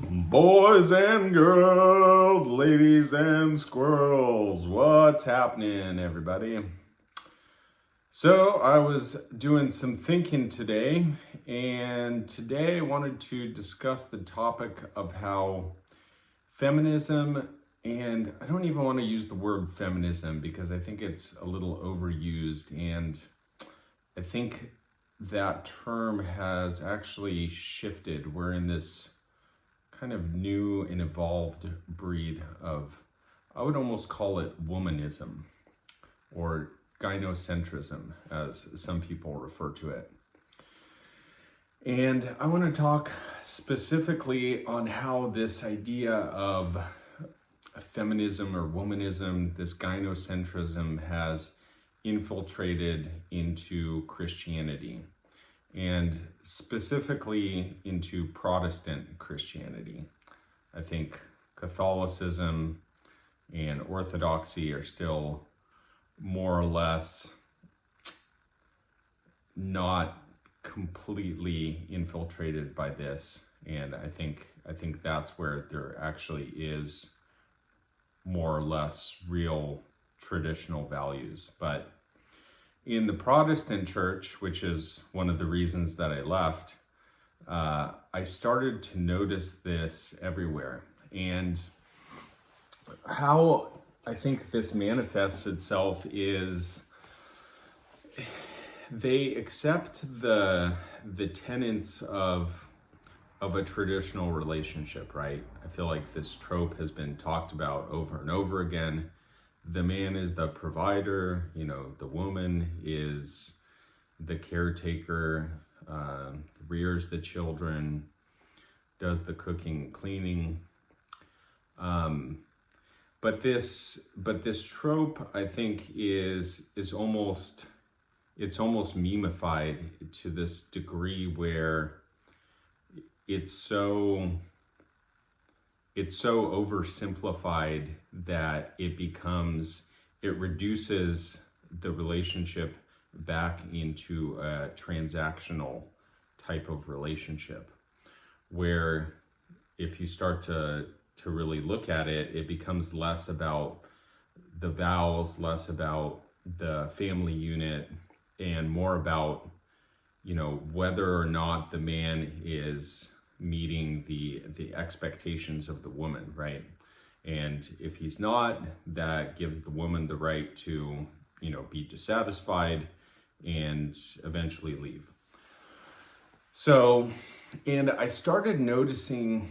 Boys and girls, ladies and squirrels, what's happening, everybody? So I was doing some thinking today, and today I wanted to discuss the topic of how feminism, and I don't even want to use the word feminism because I think it's a little overused, and I think that term has actually shifted. We're in this kind of new and evolved breed of, I would almost call it womanism or gynocentrism, as some people refer to it. And I want to talk specifically on how this idea of feminism or womanism, this gynocentrism, has infiltrated into Christianity, and specifically into Protestant Christianity. I think Catholicism and Orthodoxy are still more or less not completely infiltrated by this, and I think that's where there actually is more or less real traditional values. But in the Protestant church, which is one of the reasons that I left, I started to notice this everywhere. And how I think this manifests itself is they accept the tenets of a traditional relationship, right? I feel like this trope has been talked about over and over again. The man is the provider, the woman is the caretaker, rears the children, does the cooking, cleaning. But this trope, I think, is almost memeified to this degree where it's so oversimplified that it reduces the relationship back into a transactional type of relationship, where if you start to really look at it, it becomes less about the vows, less about the family unit, and more about, whether or not the man is meeting the expectations of the woman, right? And if he's not, that gives the woman the right to, be dissatisfied and eventually leave. So, and I started noticing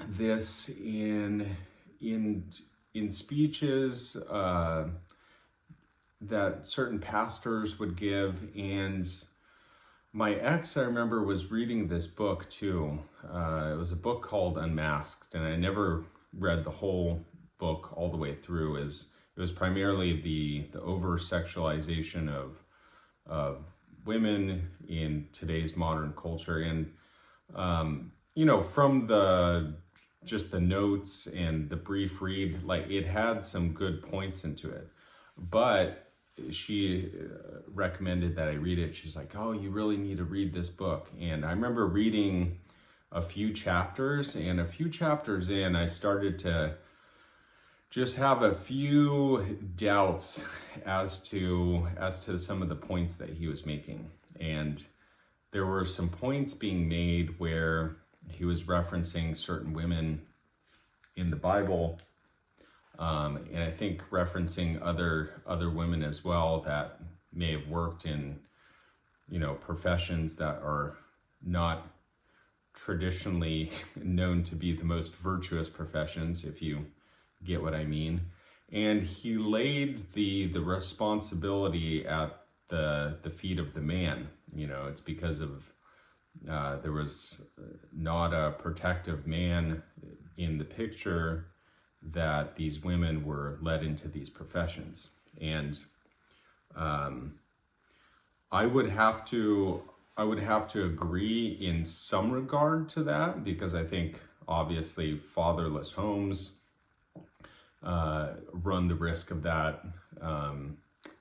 this in speeches that certain pastors would give. And my ex, I remember, was reading this book too. It was a book called Unmasked, and I never read the whole book all the way through. It was primarily the over-sexualization of women in today's modern culture. And, from just the notes and the brief read, like, it had some good points into it. But she recommended that I read it. She's like, oh, you really need to read this book. And I remember reading a few chapters, and a few chapters in, I started to just have a few doubts as to some of the points that he was making. And there were some points being made where he was referencing certain women in the Bible, and I think referencing other women as well that may have worked in, professions that are not traditionally known to be the most virtuous professions, if you get what I mean. And he laid the responsibility at the feet of the man. It's because of there was not a protective man in the picture that these women were led into these professions. And I would have to agree in some regard to that, because I think obviously fatherless homes run the risk of that,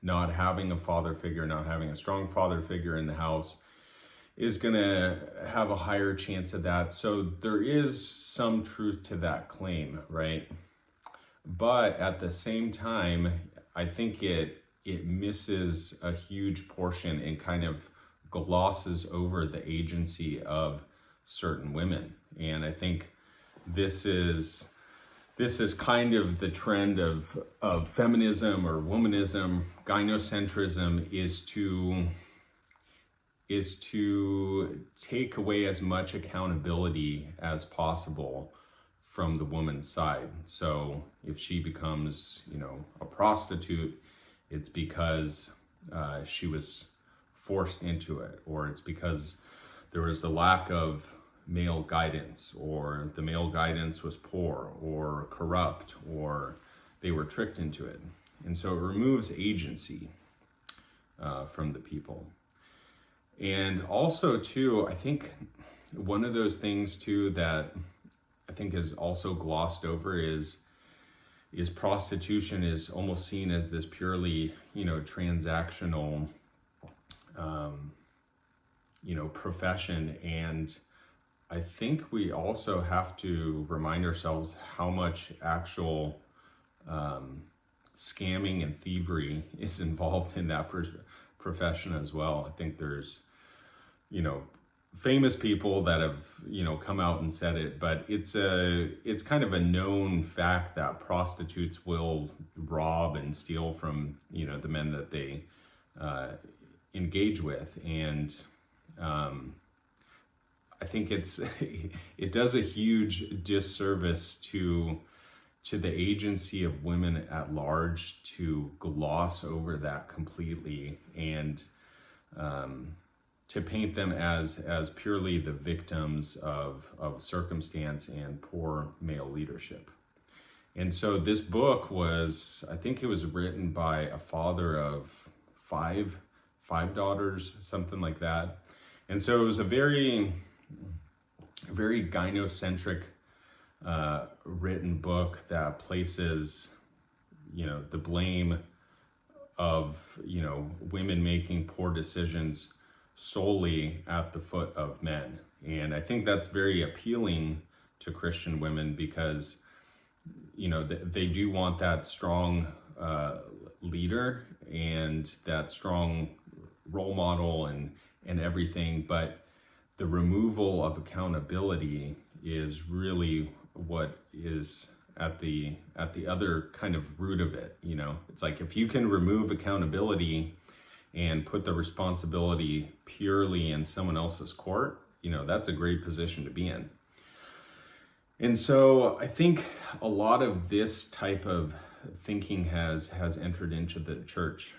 not having a father figure, not having a strong father figure in the house. is going to have a higher chance of that. So there is some truth to that claim, right? But at the same time, I think it misses a huge portion and kind of glosses over the agency of certain women. And I think this is kind of the trend of feminism or womanism, gynocentrism, is to take away as much accountability as possible from the woman's side. So if she becomes, a prostitute, it's because she was forced into it, or it's because there was a lack of male guidance, or the male guidance was poor or corrupt, or they were tricked into it. And so it removes agency from the people. And also too, I think one of those things too that I think is also glossed over is prostitution is almost seen as this purely, transactional, profession. And I think we also have to remind ourselves how much actual scamming and thievery is involved in that profession as well. I think there's, famous people that have, come out and said it, but it's kind of a known fact that prostitutes will rob and steal from, the men that they engage with. And I think it does a huge disservice to the agency of women at large to gloss over that completely and to paint them as purely the victims of circumstance and poor male leadership. And so this book I think it was written by a father of five daughters, something like that. And so it was a very, very gynocentric written book that places, the blame of, women making poor decisions solely at the foot of men. And I think that's very appealing to Christian women because, they do want that strong leader and that strong role model and everything, but the removal of accountability is really what is at the other kind of root of it. It's like if you can remove accountability and put the responsibility purely in someone else's court, that's a great position to be in. And so I think a lot of this type of thinking has entered into the church.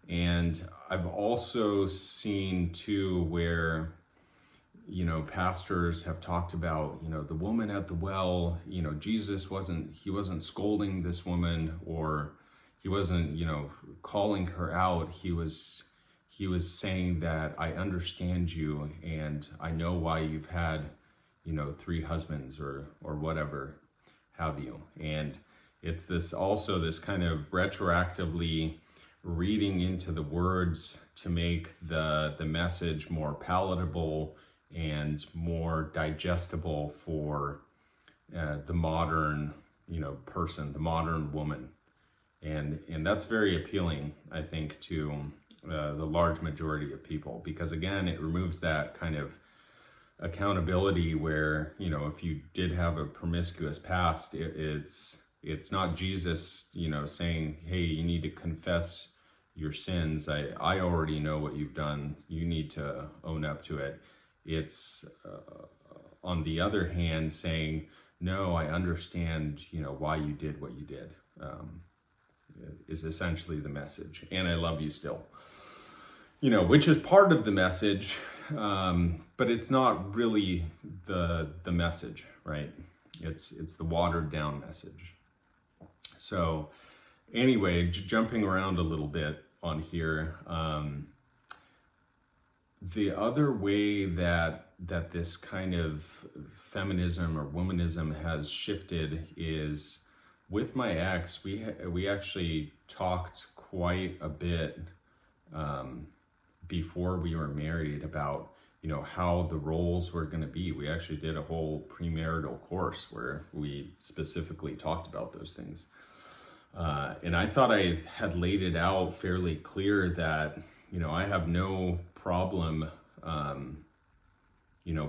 And I've also seen too where, pastors have talked about, the woman at the well, Jesus wasn't scolding this woman, or he wasn't, calling her out. He was saying that I understand you and I know why you've had, 3 husbands or whatever have you. And it's this kind of retroactively reading into the words to make the message more palatable and more digestible for the modern, person, the modern woman. And that's very appealing, I think, to the large majority of people, because again, it removes that kind of accountability where, if you did have a promiscuous past, it's not Jesus, saying, hey, you need to confess your sins. I already know what you've done. You need to own up to it. It's on the other hand saying, no, I understand, why you did what you did, is essentially the message. And I love you still, which is part of the message. But it's not really the message, right? It's the watered down message. So anyway, jumping around a little bit on here, the other way that this kind of feminism or womanism has shifted is with my ex. We actually talked quite a bit before we were married about how the roles were going to be. We actually did a whole premarital course where we specifically talked about those things. And I thought I had laid it out fairly clear that, I have no problem,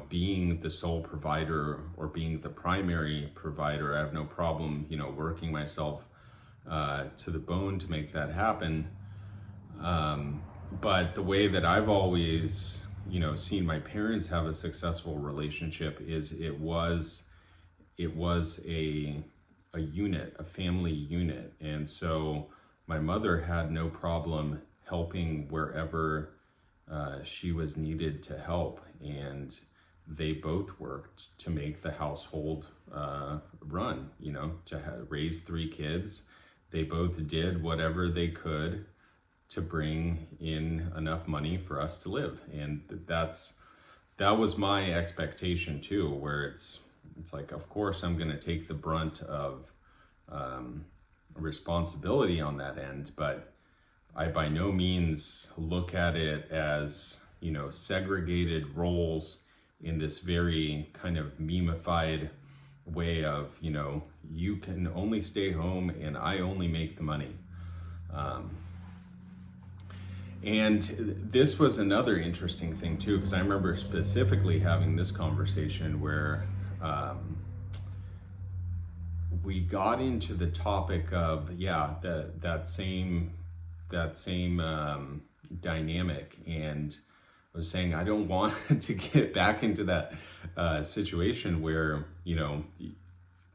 being the sole provider or being the primary provider. I have no problem, working myself to the bone to make that happen. But the way that I've always, seen my parents have a successful relationship is it was a unit, a family unit. And so my mother had no problem helping wherever she was needed to help. And they both worked to make the household run, to raise 3 kids. They both did whatever they could to bring in enough money for us to live. And that was my expectation too, where it's like, of course I'm going to take the brunt of responsibility on that end, but I by no means look at it as, segregated roles in this very kind of memeified way of, you can only stay home and I only make the money. And this was another interesting thing too, because I remember specifically having this conversation where we got into the topic of, that same dynamic. And I was saying, I don't want to get back into that situation where,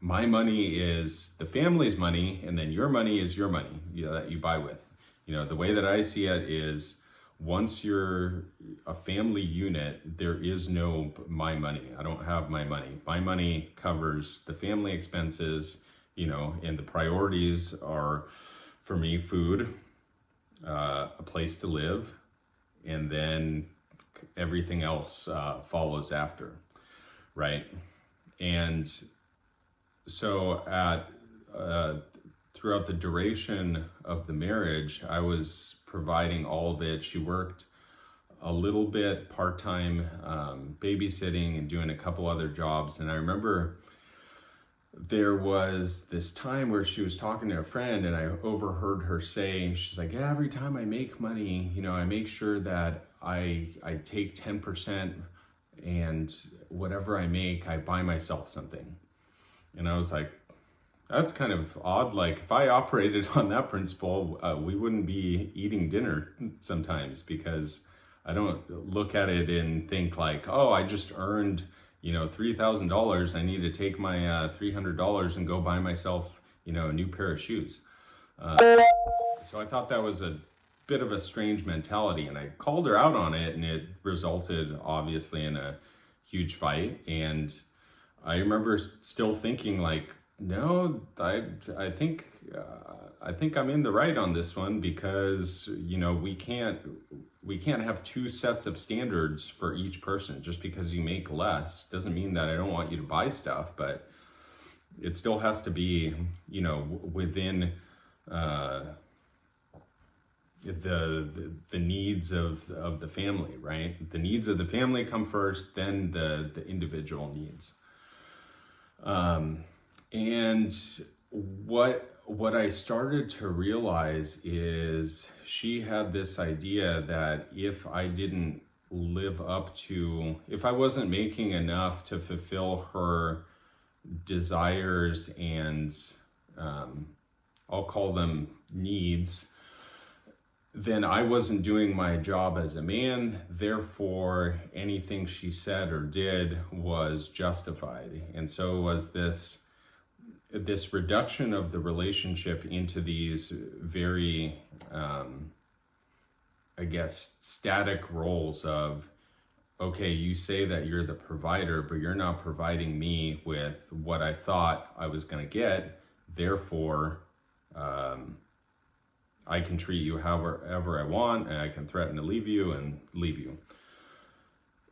my money is the family's money, and then your money is your money, that you buy with. The way that I see it is, once you're a family unit, there is no my money. I don't have my money. My money covers the family expenses, and the priorities are, for me, food, a place to live, and then everything else follows after, right? And so throughout the duration of the marriage, I was providing all of it. She worked a little bit part-time babysitting and doing a couple other jobs. And I remember there was this time where she was talking to a friend, and I overheard her say, she's like, yeah, every time I make money, I make sure that I take 10%, and whatever I make, I buy myself something. And I was like, that's kind of odd. Like, if I operated on that principle, we wouldn't be eating dinner sometimes, because I don't look at it and think like, oh, I just earned, $3,000. I need to take my $300 and go buy myself, a new pair of shoes. So I thought that was a bit of a strange mentality, and I called her out on it, and it resulted obviously in a huge fight. And I remember still thinking like, no, I think I'm in the right on this one, because we can't have 2 sets of standards for each person. Just because you make less doesn't mean that I don't want you to buy stuff, but it still has to be within the needs of the family, right? The needs of the family come first, then the individual needs. And what I started to realize is she had this idea that if I didn't live up to, if I wasn't making enough to fulfill her desires and I'll call them needs, then I wasn't doing my job as a man. Therefore, anything she said or did was justified. And so it was this reduction of the relationship into these very, static roles of, okay, you say that you're the provider, but you're not providing me with what I thought I was going to get. Therefore, I can treat you however I want, and I can threaten to leave you.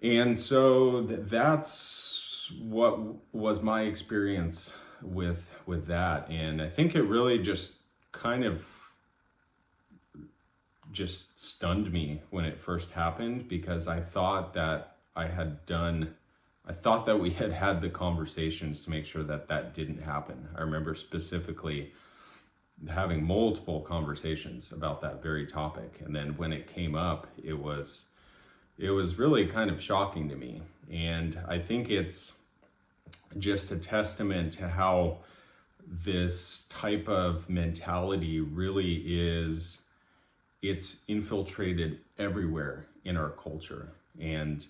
And so that's what was my experience with that. And I think it really just kind of just stunned me when it first happened, because I thought that I thought that we had had the conversations to make sure that that didn't happen. I remember specifically having multiple conversations about that very topic. And then when it came up, it was really kind of shocking to me. And I think it's just a testament to how this type of mentality really is, it's infiltrated everywhere in our culture. And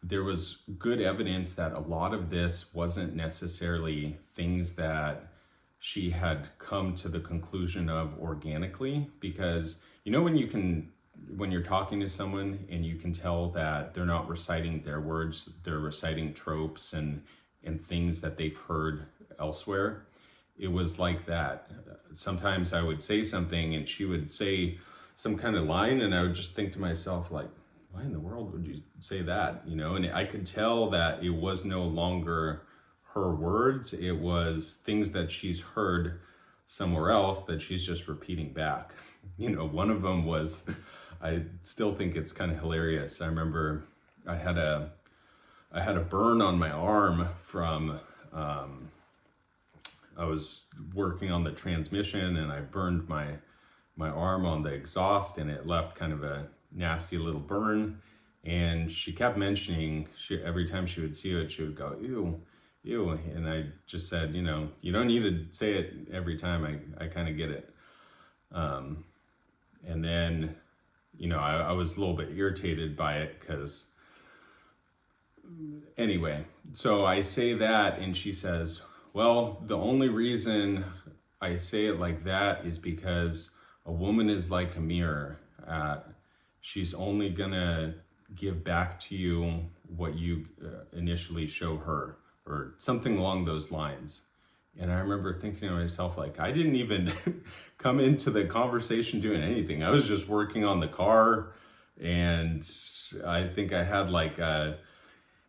there was good evidence that a lot of this wasn't necessarily things that she had come to the conclusion of organically, because when you're talking to someone and you can tell that they're not reciting their words, they're reciting tropes and things that they've heard elsewhere. It was like that. Sometimes I would say something and she would say some kind of line, and I would just think to myself, like, why in the world would you say that? And I could tell that it was no longer her words. It was things that she's heard somewhere else that she's just repeating back. One of them was, I still think it's kind of hilarious. I remember I had a burn on my arm from, I was working on the transmission and I burned my arm on the exhaust, and it left kind of a nasty little burn. And she kept mentioning, every time she would see it, she would go, ew, ew. And I just said, you don't need to say it every time. I kind of get it. And then, I was a little bit irritated by it because, anyway, so I say that and she says, well, the only reason I say it like that is because a woman is like a mirror. She's only gonna give back to you what you initially show her, or something along those lines. And I remember thinking to myself, like, I didn't even come into the conversation doing anything. I was just working on the car, and I think I had like a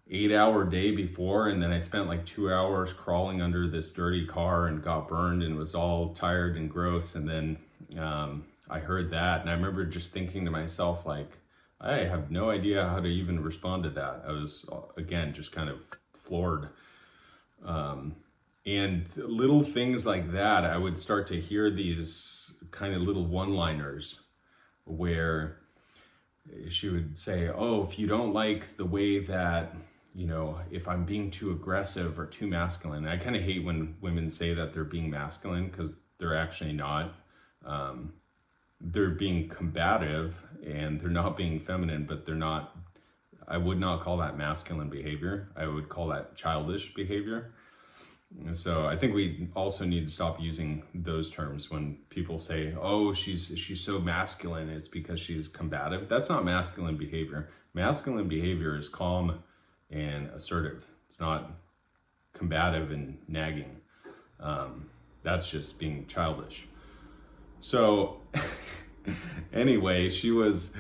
8-hour day before, and then I spent like 2 hours crawling under this dirty car and got burned and was all tired and gross. And then I heard that, and I remember just thinking to myself, like, I have no idea how to even respond to that. I was, again, just kind of floored. And little things like that, I would start to hear these kind of little one-liners where she would say, oh, if you don't like the way that, if I'm being too aggressive or too masculine. I kind of hate when women say that they're being masculine, because they're actually not. They're being combative and they're not being feminine, but they're not, I would not call that masculine behavior. I would call that childish behavior. And so I think we also need to stop using those terms when people say, oh, she's so masculine, it's because she's combative. That's not masculine behavior. Masculine behavior is calm and assertive. It's not combative and nagging. That's just being childish. So anyway, she was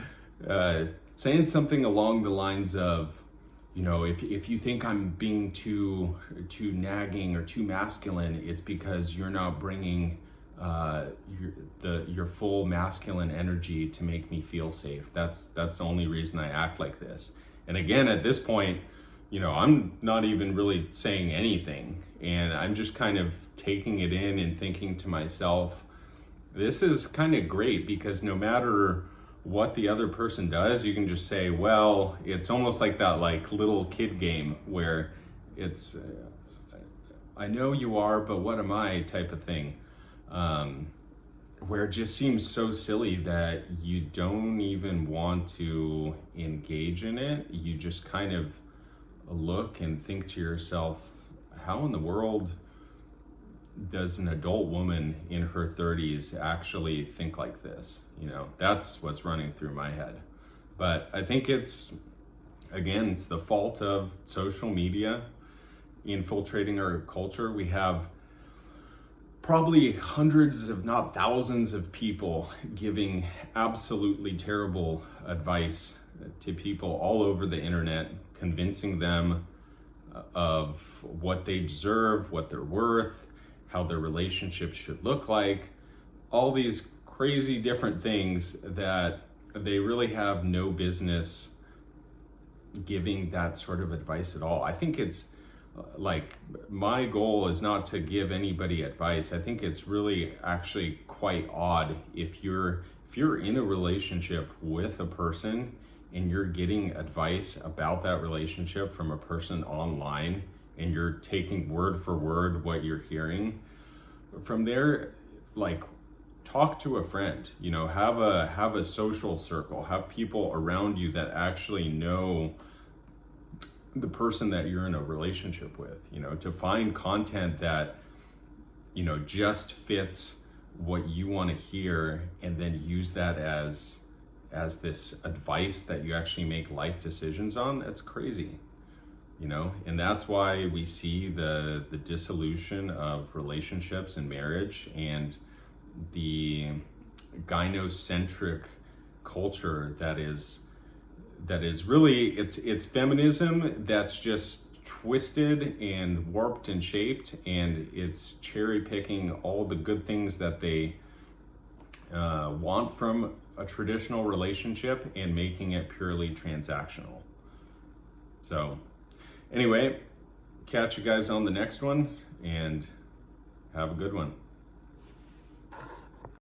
saying something along the lines of, if you think I'm being too nagging or too masculine, it's because you're not bringing your full masculine energy to make me feel safe. That's the only reason I act like this. And again, at this point, I'm not even really saying anything, and I'm just kind of taking it in and thinking to myself, this is kind of great, because no matter what the other person does, you can just say, well, it's almost like that like little kid game where it's I know you are, but what am I type of thing, where it just seems so silly that you don't even want to engage in it. You just kind of look and think to yourself, how in the world does an adult woman in her 30s actually think like this? That's what's running through my head. But I think it's the fault of social media infiltrating our culture. We have probably hundreds, if not thousands, of people giving absolutely terrible advice to people all over the internet, convincing them of what they deserve, what they're worth, how their relationship should look like, all these crazy different things that they really have no business giving that sort of advice at all. I think it's like, my goal is not to give anybody advice. I think it's really actually quite odd if you're in a relationship with a person and you're getting advice about that relationship from a person online, and you're taking word for word what you're hearing from there. Like, talk to a friend, you know, have a social circle, have people around you that actually know the person that you're in a relationship with, you know, to find content that, you know, just fits what you want to hear, and then use that as this advice that you actually make life decisions on. That's crazy, you know. And that's why we see the dissolution of relationships and marriage, and the gynocentric culture that is really, it's feminism that's just twisted and warped and shaped, and it's cherry picking all the good things that they want from a traditional relationship and making it purely transactional. So anyway, catch you guys on the next one, and have a good one.